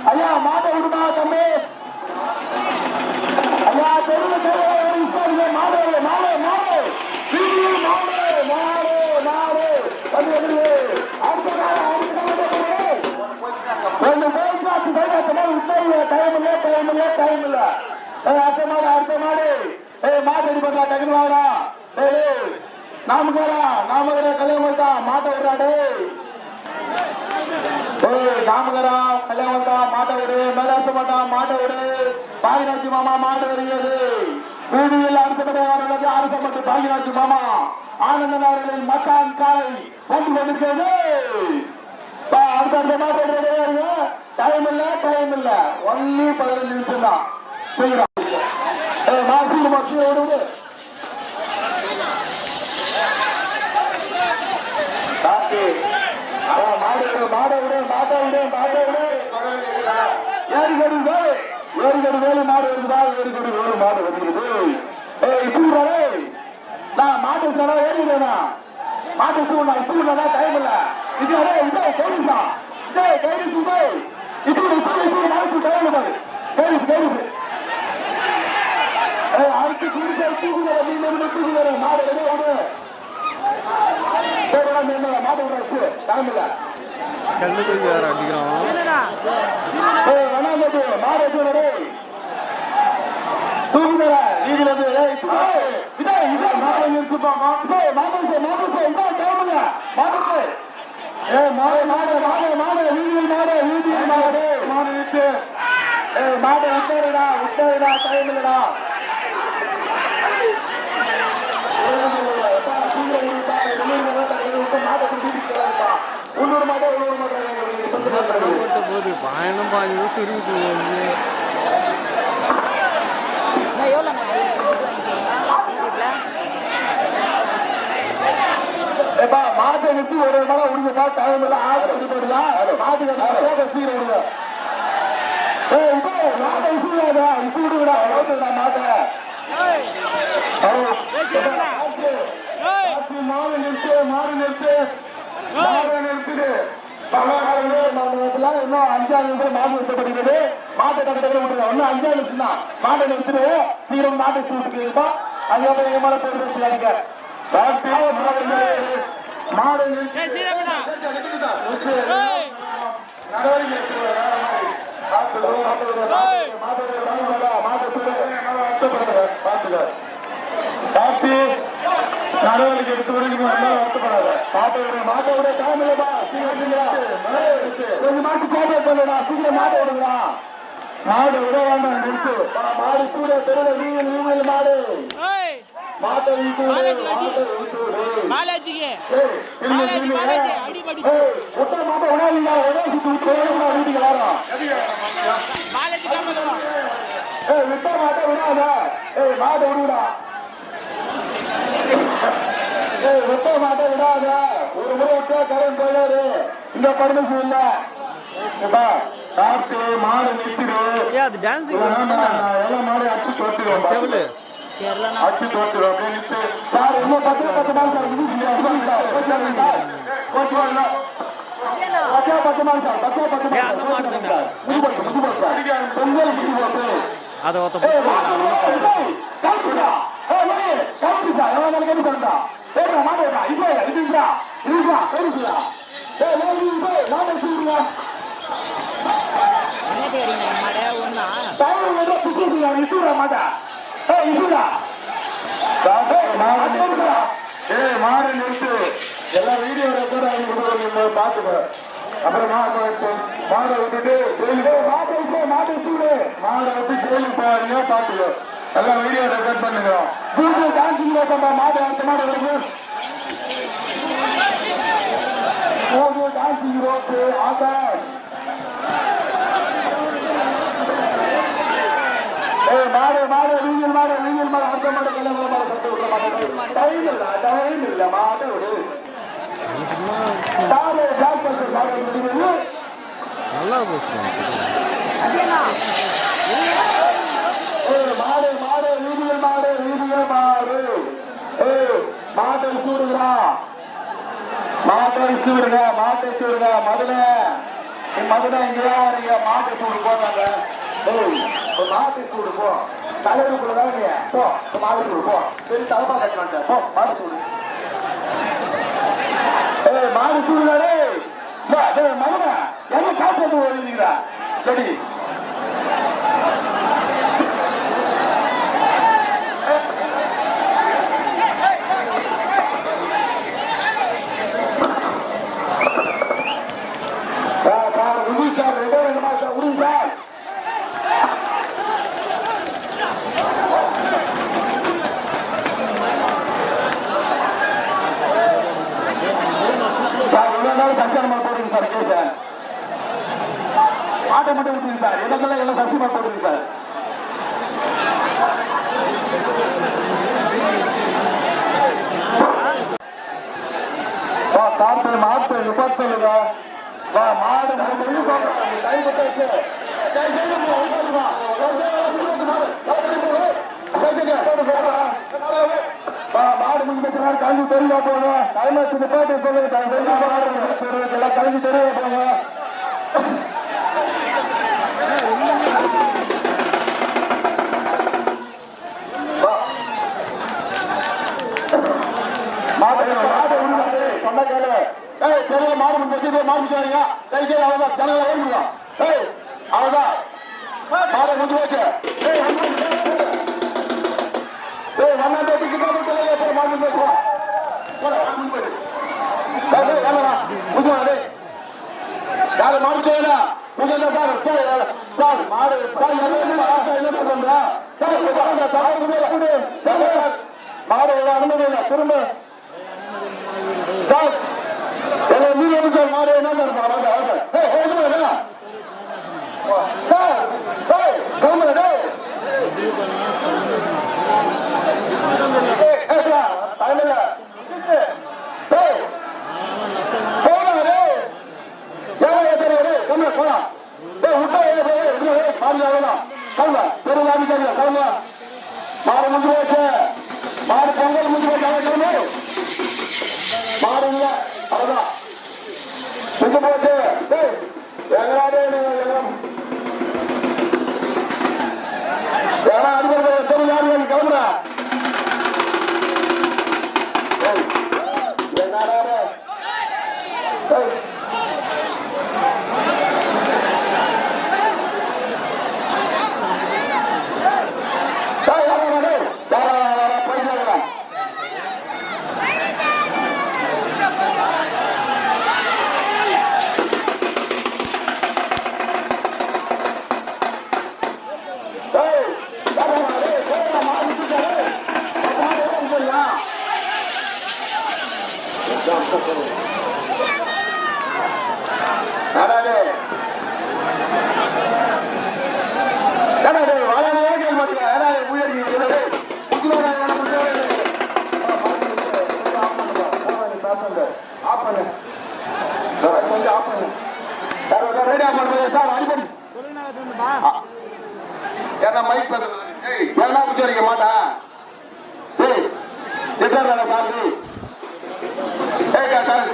ஐயா மாட்டை விடுமா தம்பி ஐயா தெருவில் மாடு மாடு மாடு அடுத்த மாடு மாடு ரெடி பண்ணா டக்குனு வாடா நாமக்கரா கல்யாணம் தான் மாட்டை விடாடே நாமகரா கல்யாணம் தான் மாட்டை விடு மேலாச மாட்டான் மாட்டை விடு பாகினாட்சி மாமா மாடு வருகிறது வீதியில் அடுத்தபடியாக அரசப்பட்டு பாகினாட்சி மாமா ஆனந்தன் அவர்களின் மக்கான் காலை கொண்டு கொண்டிருக்கிறது அடுத்த மாட்டை டைம் இல்ல ஒன்லி 15 நிமிஷம் தான் மாசி விடு ஏரிகடி வேலு மாடு வருதுதா ஏரிகடி வேலு மாடு வருகிறது நான் மாட்டு சொன்னா ஏறிடுவேனா மாட்டு சூழ்நா சூழ்நா டைம் இல்ல இது இதே கைரிசா இதே கைரிசு டைம் பாரு கைரிசு அடுத்து தூக்குற மாடு விடு மாடு விடுறாச்சு டைம் இல்ல கல்லுக்குடி வேற அடிக்கிறான் மாடு தூக்குற நீதில மாடு உத்தரடா டைம் இல்லடா போது பயணம் பாஞ்சதும் சுருவிட்டு மாட்டை விட்டு ஒரு நாள் உடுங்கப்பா டைம் இல்ல ஆறு போடுதா மாட்டுக்கு சீர மாட்டை இசு விடுங்கடா மாட்டை மாடு நிறுத்து இன்னும் 5 நிமிஷம் மாடு நிறுத்தப்படுகிறது மாட்டை கட்டத்தில் விட்டுருங்க இன்னும் 5 நிமிஷம் தான் மாட்டை நிறுத்துட்டு சீரம் மாட்டை சூட்டுக்கு அதுக்கப்புறம் எங்க மேல போட்டு மாடு நடவடிக்கை எடுத்து வருத்தப்படாத மாட்டை விட டைம் இல்லப்பா கொஞ்சம் மாட்டு கோபம் பண்ணா சீக்கிரம் மாட்டை விடுங்களா மாடு விட வேண்டாம் நிறுத்து மாடு கூட தெருல நீங்க மாடு மாட்டை வீட்டுக்கு வரோம் விட்ட மாட்டை விடாத மாட்டை விடுடா விட்ட மாட்டை விடாத ஒரு முறை விட்டா கடன் போயாரு இந்த பர்மிஷன் இல்ல காத்து மாடு நிறுத்திடும். ஏன் அது டான்ஸிங் எல்லாம் மாடு அச்சு தோற்றிடும். செவலு தெரியலண்ணா. அச்சு தோற்றிடும். அப்படியே நிறுத்து. சார் இன்னும் 10 நாள் சார் கோச்சு அதை ஒருத்த என்னட்டு வரீங்க மாடை ஒன்றா மாடு நிறுத்து. எல்லா வீடியோ ரெக்கார்ட் பாத்துக்க. அப்புறம் மாடை விட்டுட்டு மாடை விட்டு கோயிலுக்கு போவாங்க பாத்துக்கோ. எல்லாம் வீடியோ ரெக்கார்ட் பண்ணுகிறோம். டான்சிங் மாடு அடுத்த மாடு வருது. டான்சிங் ரோப்பு ஆகாஷ் மாடு மாடு வீங்கல் மாடு அடுத்த மாடு கல்யாண மாடு கட்டு விட மாட்டேன். டைம் இல்ல மாடு விடு. நல்லா பேசுறேன். மாடு மாடு வீதிகள் மாடு மாட்டை சூடுகிறா மதுரை இங்கதான் நீங்க மாட்டை சூடு போறாங்க. மாட்டு சூடு போ தலைவருக்குள்ளதான் நீங்க போ மாடு சூடு போ சரி தலைப்பா கட்டுவாங்க போ மாடு சூடு. மாடு சூடுனாலே மகன என்ன காசு வருகிறா சரி. ஆட்டை மட்டும் விட்டுருக்கு சார். எனக்கெல்லாம் எல்லாம் சசிமா போட்டுருக்கு சார். காத்து மாட்டு விபத்து சொல்லுங்க. மாடு மாடு முடிஞ்ச கல்வி தெரியவா போங்க. டைமாச்சு நிப்பாட்டு சொல்லுங்க. எல்லாம் கல்வி தெரியவா போங்க. மாடு முடிச்சு மாடு முடிச்சாங்க. அவ்வளவுதான் ஜனங்களை ஏறிடுவான். அவ்வளவுதான் மாடு முடிஞ்சு போச்சு. மாடு பேசுவான் யாரு மாடு செய்யலாம். மாடு மாடு அனுமதி இல்லை. திரும்ப மீன் சார் மாடு என்ன மாடு முடிஞ்சு போச்சு. மாடு பொங்கல் முடிஞ்சு போச்சு. மாடு இல்ல அவ்வளவுதான் முடிஞ்சு போச்சு. எங்களாடே அடிப்படை தெரியாது கிளம்புற சார் அடிப்படி என்ன மைக் என்ன உச்சரிக்க மாட்டா ஏய் எத்தனை சார் ஏய் சார்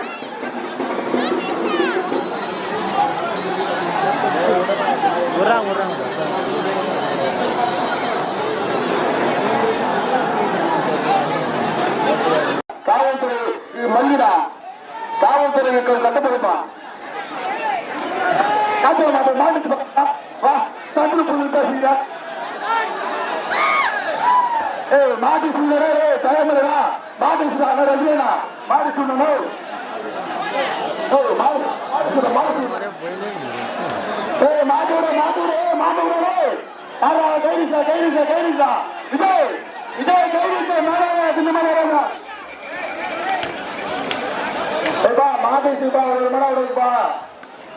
காவல்துறை மல்லிடா காவல்துறை கட்டப்படுமா காப்பி மாட்டேன் மாட்டுக்கு வா தம்பி புது பேசுகிறா ஏய் மாட்டு சூழ்நிலை தலைமுறைடா மாட்டு ரஜினா மாட்டு சூழ்நிலை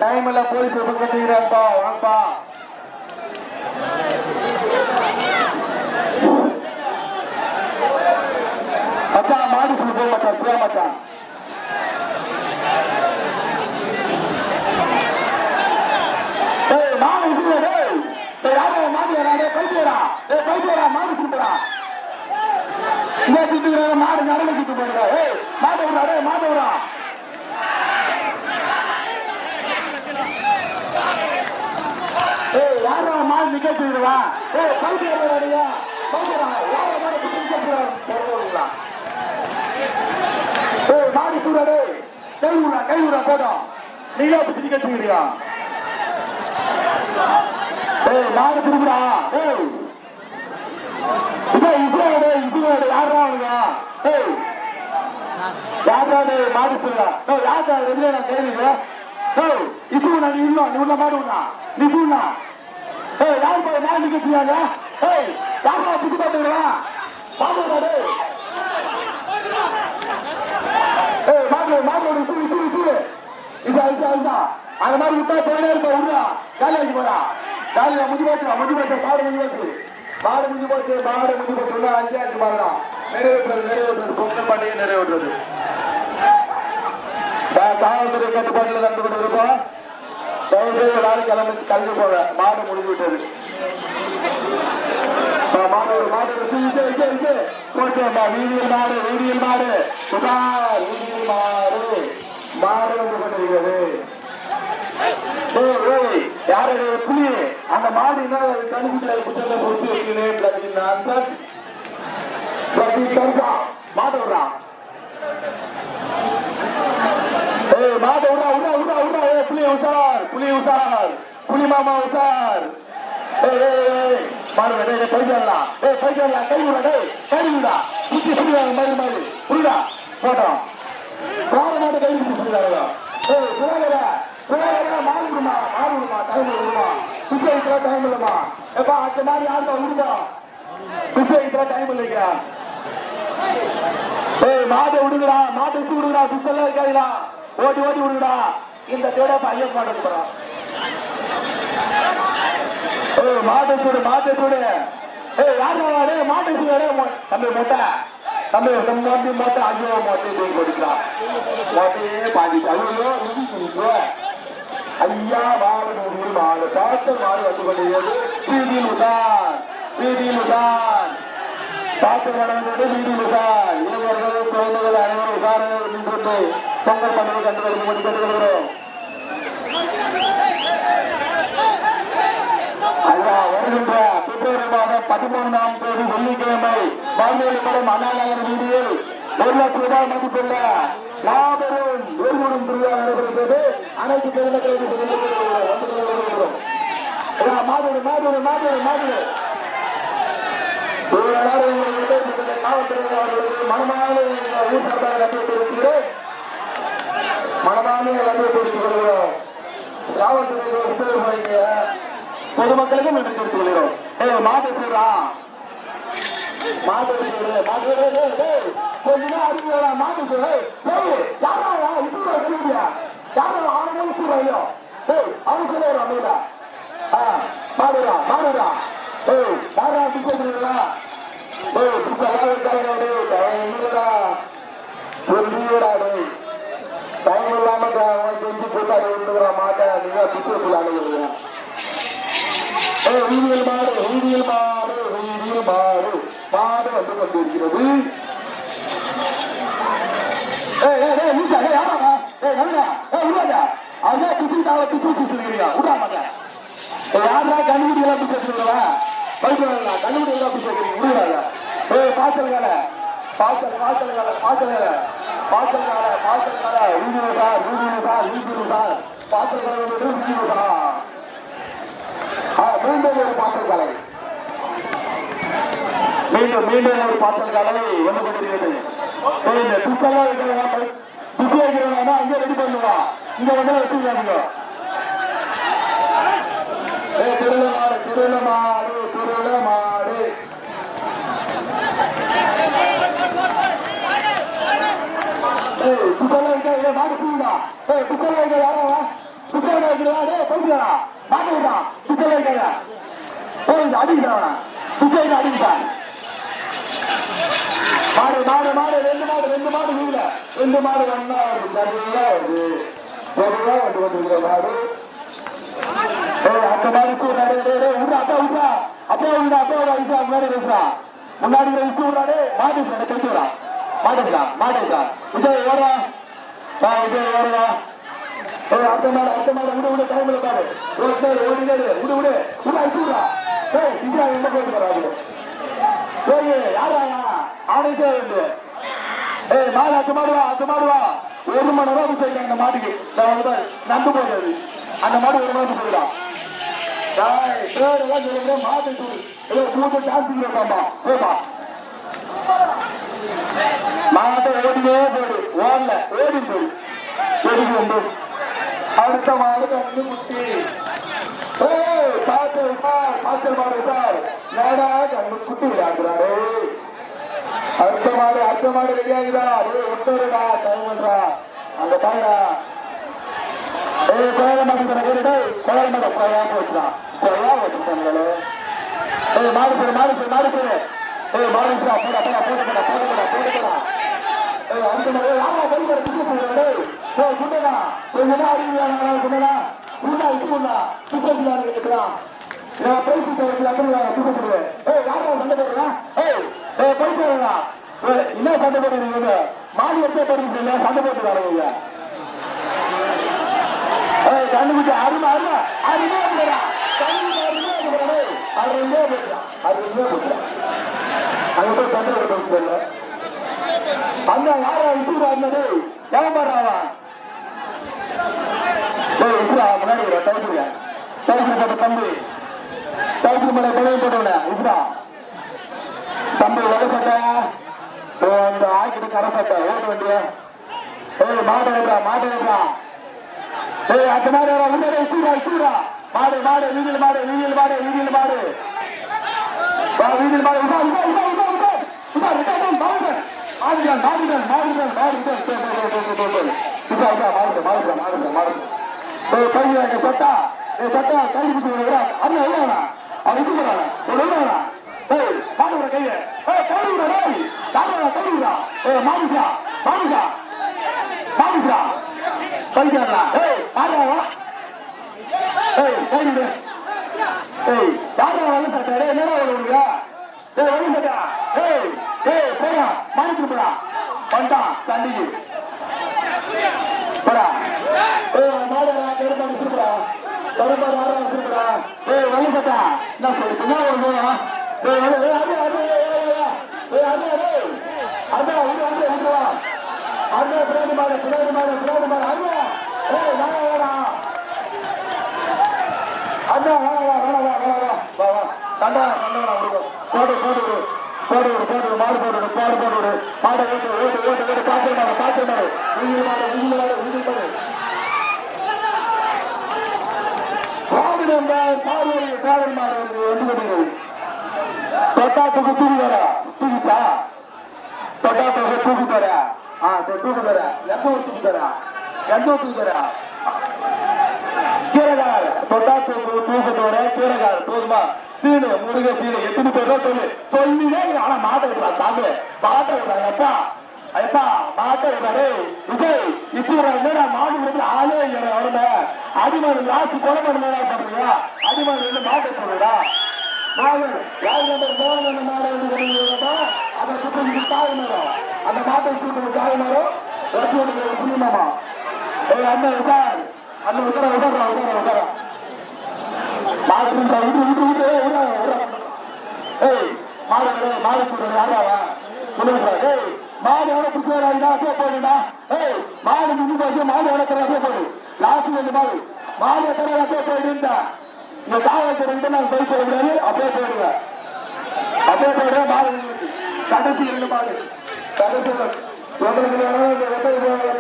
டைம் எல்லாம் போலீஸ் கட்டிக்கிறேன்ப்பா வாங்கப்பா மச்சான் மாடி சொல்லி போய் மச்சான் சுயா மச்சான் மாடு யாரோ மாடு பைத்தியரா மாடு சுட்டுறா இங்க சுட்டுக்கிற மாடு நடந்து சுட்டு போடுற மாடு விடுறா மாடு விடுறா யாரோ மாடு நிகழ்ச்சிடுவா பைத்தியரா மாடி சூடாடு கை விடா போட்டோம் நீங்களே பிடிச்சி நிகழ்ச்சிக்கிறியா மாடு திரும்புடா யாரா யாராவது மாடு சொல்லுடா யாரா வெளியே நான் கேள்வி இது நீ உள்ள மாடு விடா நீ சூடா யாரு போய் மாடு நிகழ்ச்சியாங்க யாரா புது பாத்துக்கிறா மாடு மாடு சூடு இதுதான் அந்த மாதிரி விட்டா போயிட்டே இருப்பா விடுறா காலி ஆகி போறா காலையில முடிஞ்சு போச்சு மாடு முடிஞ்சு போச்சு அஞ்சாச்சு பாருடா நிறைவேற்றது பொங்கல் பாண்டிகை நிறைவேற்றது காவல்துறை கட்டுப்பாட்டில் நடந்து கொண்டிருப்போம் தயவுசெய்து நாளைக்கு கிளம்பி கல்வி போக மாடு முடிஞ்சு விட்டது வீதியில் மாடு மாடு வந்து கொண்டிருக்கிறது யாருடைய புலி அந்த மாடு கணிச்சு புத்தகத்தை பொறுத்து வைக்கிறேன் மாடு விடுறான் மாடு விடா புலி உசார் புலி மாமா உசார் மாடு பைக்கலாம் கை விடா சுத்தி சுடுவாங்க மாதிரி புரியுதா போட்டோம் மாடு கை சுடுறாங்க மாறுமா டைம் விடுமா குப்பை வைக்கிற டைம் இல்லமா எப்பா அந்த மாதிரி யாருக்கா விடுதா குப்பை வைக்கிற டைம் இல்லைங்க மாட்டை விடுங்கடா மாட்டை வச்சு விடுங்கடா குப்பெல்லாம் இருக்காதுடா ஓட்டி விடுங்கடா இந்த தேட ஐயப்ப மாட்டு போறான் மாட்டை சூடு யாரு மாட்டை சூடு தம்பி மொட்டை தம்பி மொட்டை அஞ்சு மொட்டை கொடுக்கலாம் மொட்டையே பாதிச்சு ஐயா மாடு பார்த்த மாடு வந்து கொண்டிருக்கிறது வீதியில் உதான் பார்த்து நடந்தது வீதியில் உதான் இளைஞர்கள் குழந்தைகள் அனைவரும் உதாரணங்கள் நின்று பொங்கல் பண்டிகை கண்டுகளுக்கு கொண்டு கேட்டுக்கொள்கிறோம் ஐயா வருகின்ற பிப்ரவரி மாதம் 13ஆம் தேதி வெள்ளிக்கிழமை பாண்டியபுரம் அண்ணாநகர் வீதியில் 1 லட்சம் ரூபாய் மதிப்புள்ள மாபெரும் ஊர்வலம் திருவிழா நடைபெறுகிறது. அனைத்து பெருமக்களுக்கு காவல்துறை மனமான ஊர் சார்பாக கட்டியிருக்கிறோம். மனமான கட்டியிருக்கிறோம். காவல்துறை பொதுமக்களுக்கும் நன்றி தெரிவித்துக் கொள்கிறோம். மாதா கொஞ்ச நாள் அறிவியலா மாட்டு சொல்லு யாரா இது சொல்லுவியா யாரா ஆளுநர் சொல்லையோ அவன் சொல்ல அமைதா மாடுடா யாரா சொல்லுங்களா சொல்லிடாடு டைம் இல்லாம செஞ்சு போட்டாரு விட்டுக்கிற மாட்டேன் நீங்க பிசினஸ் அணுகிறீங்க. வீதியில் மாடு வீதியில் மாடு வீதியில் மாடு மாடு வந்து கொண்டிருக்கிறது. யாரா கண்ணுக்குடி எல்லாம் பிடிச்சிருக்கா பைக்கா கண்ணுக்குடி எல்லாம் பிடிச்சிருக்கீங்க விடுறாங்க. பாய்ச்சல் கால பாய்ச்சல் பாய்ச்சல் கால பாய்ச்சல் கால பாய்ச்சல் கால பாய்ச்சல் கால வீடியோதா வீடியோதா வீடியோதா பாய்ச்சல் கால வீடியோதா. மீண்டும் ஒரு பாய்ச்சல் காலை மீண்டும் மீண்டும் ஒரு பாய்ச்சல் காலை வந்து கொண்டிருக்கிறது. பிசெல்லாம் இருக்கிறவங்க பிசி வைக்கிறவங்க அங்கே ரெடி பண்ணுவா இங்க வந்து வச்சுக்காதீங்க. திருவிழா மாடு திருவிழா மாடு திருவிழா மாடு மாடு பூண்டா புத்தகம் வைக்க யாரா புத்தகம் வைக்கிறா போய்க்கிறா மாட்டு விட்டான் புத்தகம் வைக்க போய் அடிக்கிறான் புத்தகம் அடிக்கிறான். மாடு மாடு மாடு ரெண்டு மாடு வீடுல ரெண்டு மாடு ஒன்னா வருது பொதுவா வந்து கொண்டிருக்கிற மாடு. அந்த மாதிரி விடுறா அப்பா விடுறா அப்பா விடுறா அப்பா விடுறா முன்னாடி பேசுறா முன்னாடி விட்டு விடுறாரு மாடு கட்டி விடா மாட்டுக்கா மாட்டுக்கா விஜய் ஓடுறா விஜய் ஓடுறா. அடுத்த மாடு விடு விடு டைம்ல பாரு ஓடினாரு விடு விடு விடா விட்டு விடா. இந்தியா எங்க போயிட்டு போறாரு யாரா ஆணைக்கே வந்து மாடு அந்த மாடுவா 1 மணி நேரம் செய்யறாங்க அந்த மாட்டுக்கு நம்பு போயிடாது அந்த மாடு 1 மணி நேரம் போயிடலாம். மாட்டு மாட்டை ஓடினே போடு ஓடல ஓடி போடு ஓடி வந்து அடுத்த மாடு கண்டு குட்டி பாய்ச்சல் மாடு சார் நேடா கண்டு குட்டி விளையாடுறாரு. அடுத்த மாடு ரெடி ஆகுதா ஒட்டுடா டைம் பண்றா அந்த தாண்டா கோயில மாட்டேன் கோயில மாட்டேன் கோயா போச்சுதான் கோயா வச்சுட்டாங்களே மாடு பேரு மாடு பேரு மாடு பேரு மாடு போடா போடா போடா போடா போடா போடா அடுத்த மாதிரி யாரா வெளியே குண்டா கொஞ்சம் அறிவியா குண்டா குண்டா இதுக்குண்டா சுத்தம் கேட்கலாம் பைசு சுத்தப்படுவேன் யாரா சண்டை போடுறா பைசா என்ன சண்டை போடுறீங்க மாடு எடுத்தே போடுறீங்க சண்டை போட்டு வரவங்க கண்டுபிடிச்ச அருமை அருமை அருமையா இருக்கிறா அருமையா போட்டுறான் அங்க போய் சண்டை அந்த யாரா விட்டுறா இருந்தது ஏமாறாவா விசுரா முன்னாடி டைப்புங்க டைப்பு போட்ட தம்பி டைப்பு மேல கொலையும் போட்டவன விசுரா தம்பி வளர்ப்பட்ட இந்த ஆக்கிட்டு கரப்பட்ட ஓட்ட வேண்டிய மாடு வைக்கிறா மாடு வைக்கிறா அந்த மாதிரி முன்னாடி இசூரா மாடு மாடு வீதியில் மாடு வீதியில் மாடு வீதியில் மாடு வீதியில் மாடு சொட்டா சொட்டா கை குட்டி அண்ணா எவ்வளோ அவன் இது போறாங்க ஒரு எவ்வளோ மாடு கைய கழுவுடா கழுவுடா மாமிசா மாமிசா மாமிசா பைக்காரா யாரா கைடு யாரா வந்து சார் என்ன வருவீங்க வழி சட்டா போடா மாணிக்கு போடா வந்தான் தண்ணிக்கு போடா மாடு திருப்பா தருப்பாடு ஆரா திருப்பா வழி சட்டா என்ன சொல்லு என்ன வருவா பின்னாடி மாடு பின்னாடி மாடு பின்னாடி மாடு அண்ணா அண்ணா வா கண்டா போடு போடு போடு போடு மாடு போடு போடு போடு மாடு ஓட்டு ஓட்டு ஓட்டு ஓட்டு காய்ச்சல் மாடு உயிர் மாடு உயிர் மாடு உயிர் மாடு காவல் மாடு வந்து கொண்டிருக்கிறது. தொட்டா தொகை தூக்கி வர தூக்கிச்சா தொட்டா தொகை தூக்கி தர தூக்கு தர எந்த தூக்கி தர எந்த தூக்கி தர கீரைகார் தொட்டா தூக்கத்தோட கீரைகார் போதுமா சீனு முருக சீனு எத்தனை பேர் சொல்லு சொல்லிதான் ஆனா மாட்ட விடலாம் தாங்க மாட்ட விடுறாங்க அப்பா ஐப்பா மாட்டே பாரு விஜய் இப்போ என்னடா மாடு வந்து ஆளே இல்லை அவன அடிமாடு லாஸ்ட் கொலை பண்ணா பாருங்களா அடிமாடு மாட்டை சொல்லுடா மாடு யார் நம்பர் மோகன் மாடு வந்து அதை சுற்றி தாழ்மாரம் அந்த மாட்டை சுற்றி தாழ்மாரம் ரசூலுக்கு புரியுமாமா ஏய் அண்ணன் உட்கார் அண்ணன் உட்கார மாடு ஏய் மாடு சொல்றது யாராவா சொல்லுங்க ஏய் மாடு எவ்வளவு பிடிச்சா அப்படியே போடுடா ஏய் மாடு நின்று போச்சு மாடு வளர்க்குற அப்படியே போடு லாஸ்ட் ரெண்டு மாடு எத்தனை அப்படியே போயிடுந்தா இந்த காவல்துறை ரெண்டு நான் போய் சொல்ல முடியாது அப்படியே போயிடுவேன் அப்படியே போயிடுவேன் மாடு கடைசி ரெண்டு மாடு கடைசி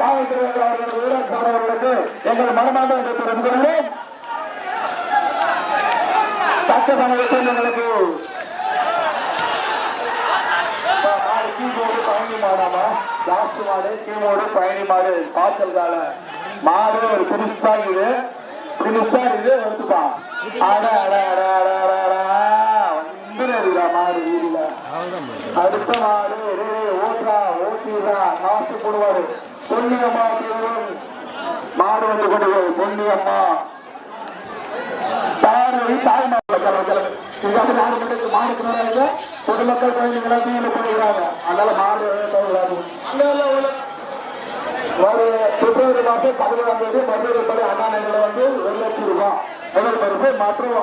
காவல்துறை அவர்களுக்கு எங்கள் மனமார்ந்த தெரிவிக்கிறோம் சட்டமன்ற எங்களுக்கு கீமோடு பயணி மாடாமா லாஸ்ட் மாடு கீமோடு பயணி மாடு பாய்ச்சல் கால மாடு ஒரு புதுசாகுது வந்துப்பா மாடு வீதியில அடுத்த மாடு ஓட்டிடுறா காசு போடுவாரு பொன்னியம்மா மாடு வந்து கொண்டு போய் பொன்னியம்மா பொதுமக்கள் குழந்தைங்க போகிறாங்க அதனால மாடு ஒரு பிப்ரவரி மாசம் 11ஆம் தேதி மதுரை அண்ணா நகரில் வந்து 1,00,000 ரூபாய் முதல் பரிசு மற்றும்